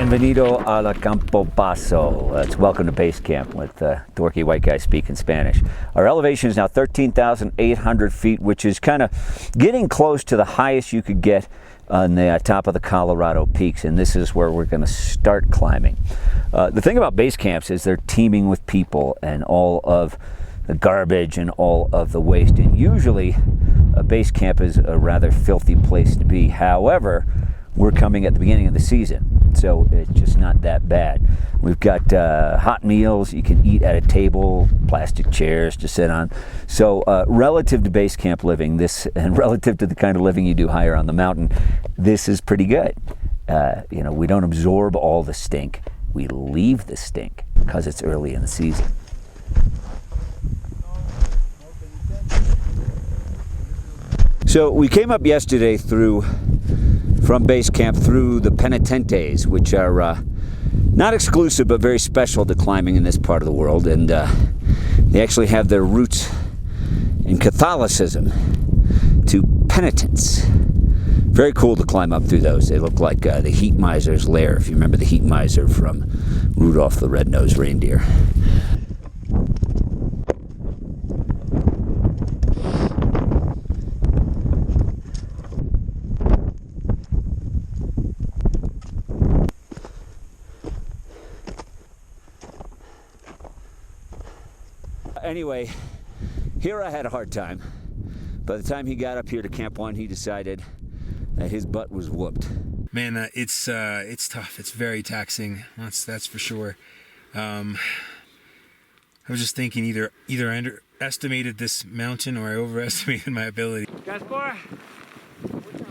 Bienvenido a la Campo Paso. It's welcome to base camp with dorky white guy speaking Spanish. Our elevation is now 13,800 feet, which is kind of getting close to the highest you could get on the top of the Colorado peaks, and this is where we're going to start climbing. The thing about base camps is they're teeming with people and all of the garbage and all of the waste, and usually a base camp is a rather filthy place to be. However, we're coming at the beginning of the season, so it's just not that bad. We've got hot meals you can eat at a table, plastic chairs to sit on. So relative to base camp living, this, and relative to the kind of living you do higher on the mountain, this is pretty good. We don't absorb all the stink. We leave the stink because it's early in the season. So we came up yesterday from base camp through the penitentes, which are not exclusive but very special to climbing in this part of the world, and they actually have their roots in Catholicism to penitence. Very cool to climb up through those. They look like the heat miser's lair, if you remember the heat miser from Rudolph the Red-Nosed Reindeer. Anyway, here I had a hard time. By the time he got up here to Camp 1, he decided that his butt was whooped. Man, it's tough. It's very taxing. That's for sure. I was just thinking either I underestimated this mountain or I overestimated my ability. Gaspar!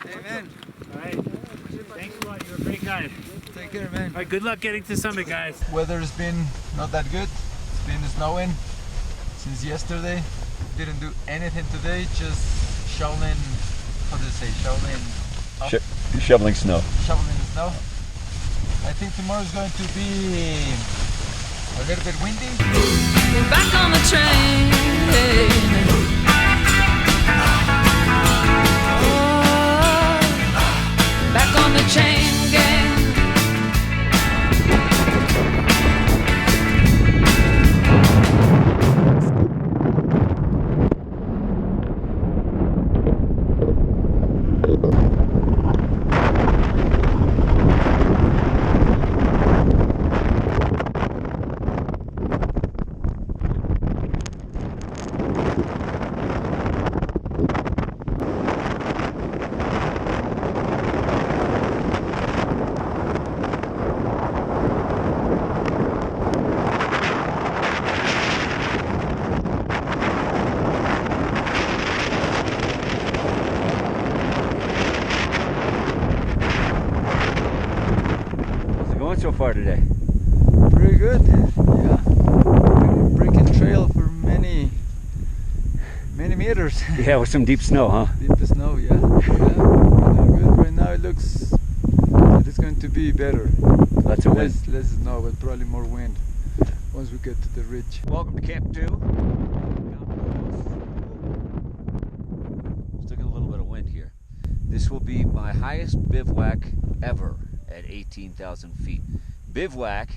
Hey, man. All right. Thanks a lot. You're a great guy. Take care, man. All right, good luck getting to the summit, guys. Weather's been not that good. It's been snowing since yesterday. Didn't do anything today, just shoveling, Shoveling snow. Shoveling the snow. I think tomorrow is going to be a little bit windy. We're back on the train. Oh, back on the chain gang. So far today? Pretty good, yeah. Breaking trail for many meters. Yeah, with some deep snow, huh? Deep snow, yeah. Really good. Right now it looks that it's going to be better. Lots of wind. Less snow, but probably more wind once we get to the ridge. Welcome to Camp 2. Still got a little bit of wind here. This will be my highest bivouac ever at 18,000 feet. Bivouac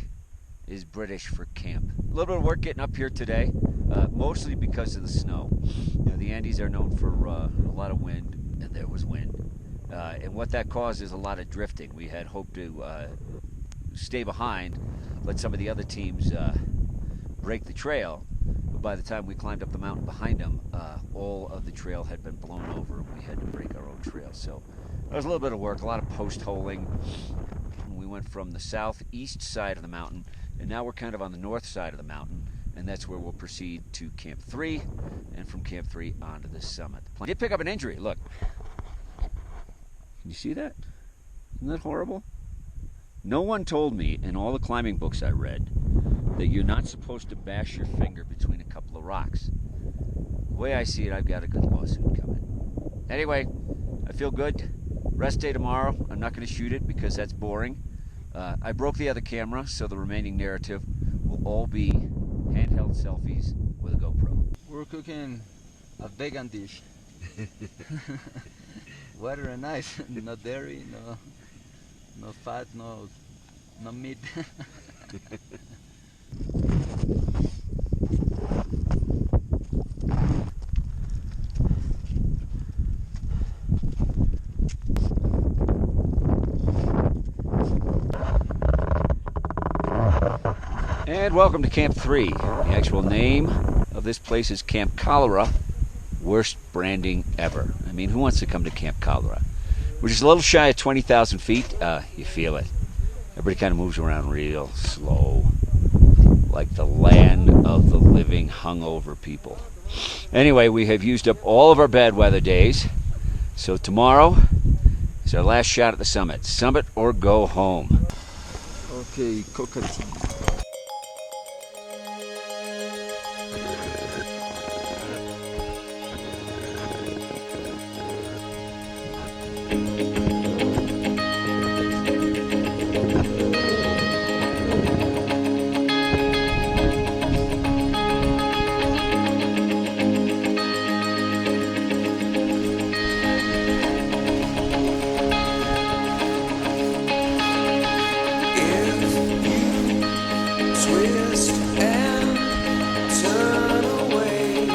is British for camp. A little bit of work getting up here today, mostly because of the snow. The Andes are known for a lot of wind, and there was wind. And what that caused is a lot of drifting. We had hoped to stay behind, let some of the other teams break the trail. But by the time we climbed up the mountain behind them, all of the trail had been blown over, and we had to break our own trail. So there was a little bit of work, a lot of post-holing. We went from the southeast side of the mountain, and now we're kind of on the north side of the mountain, and that's where we'll proceed to Camp 3, and from Camp 3 onto the summit. I did pick up an injury, look. Can you see that? Isn't that horrible? No one told me in all the climbing books I read that you're not supposed to bash your finger between a couple of rocks. The way I see it, I've got a good lawsuit coming. Anyway, I feel good. Rest day tomorrow. I'm not going to shoot it because that's boring. I broke the other camera, so the remaining narrative will all be handheld selfies with a GoPro. We're cooking a vegan dish. Water and ice, no dairy, no fat, no No mid. And welcome to Camp 3. The actual name of this place is Camp Cholera. Worst branding ever. I mean, who wants to come to Camp Cholera? Which is a little shy of 20,000 feet. You feel it. Everybody kind of moves around real slow. Like the land of the living hungover people. Anyway, we have used up all of our bad weather days. So tomorrow is our last shot at the summit. Summit or go home. Okay, coconut. Twist and turn away.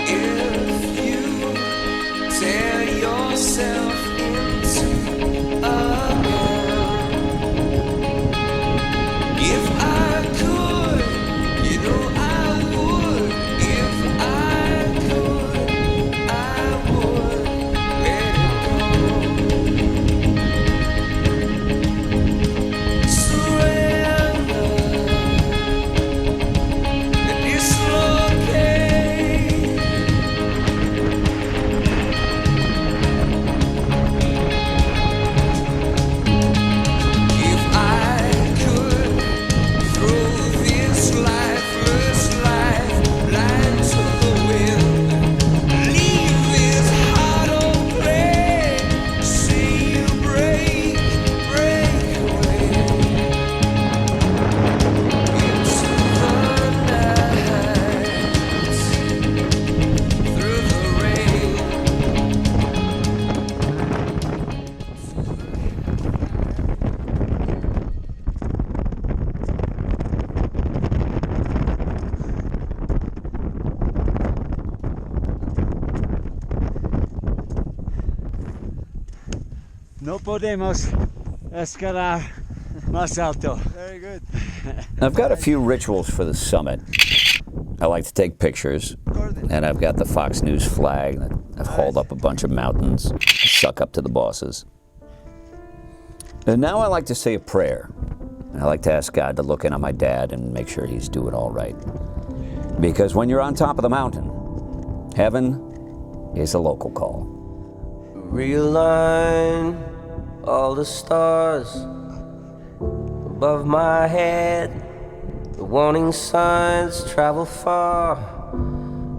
If you tear yourself into a gun, if I could, you know I would. If I could, I would let it go. No podemos escalar más alto. Very good. I've got a few rituals for the summit. I like to take pictures, and I've got the Fox News flag that I've hauled up a bunch of mountains, suck up to the bosses. And now I like to say a prayer. I like to ask God to look in on my dad and make sure he's doing all right. Because when you're on top of the mountain, heaven is a local call. Realign all the stars above my head. The warning signs travel far.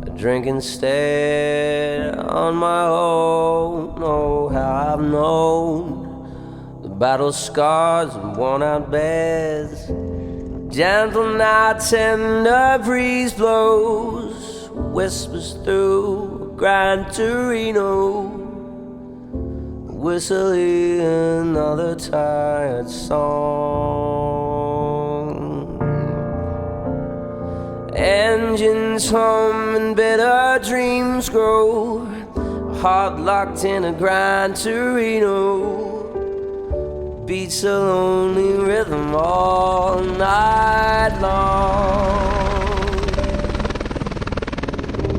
I drink instead on my own. Oh, how I've known the battle scars and worn out beds. Gentle nights and a breeze blows, whispers through Gran Torino. Whistling another tired song. Engines hum and bitter dreams grow. Heart locked in a Gran Torino. Beats a lonely rhythm all night long.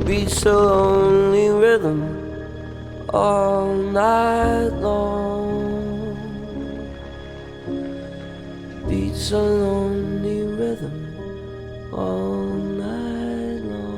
Beats a lonely rhythm all night long. Beats a lonely rhythm all night long.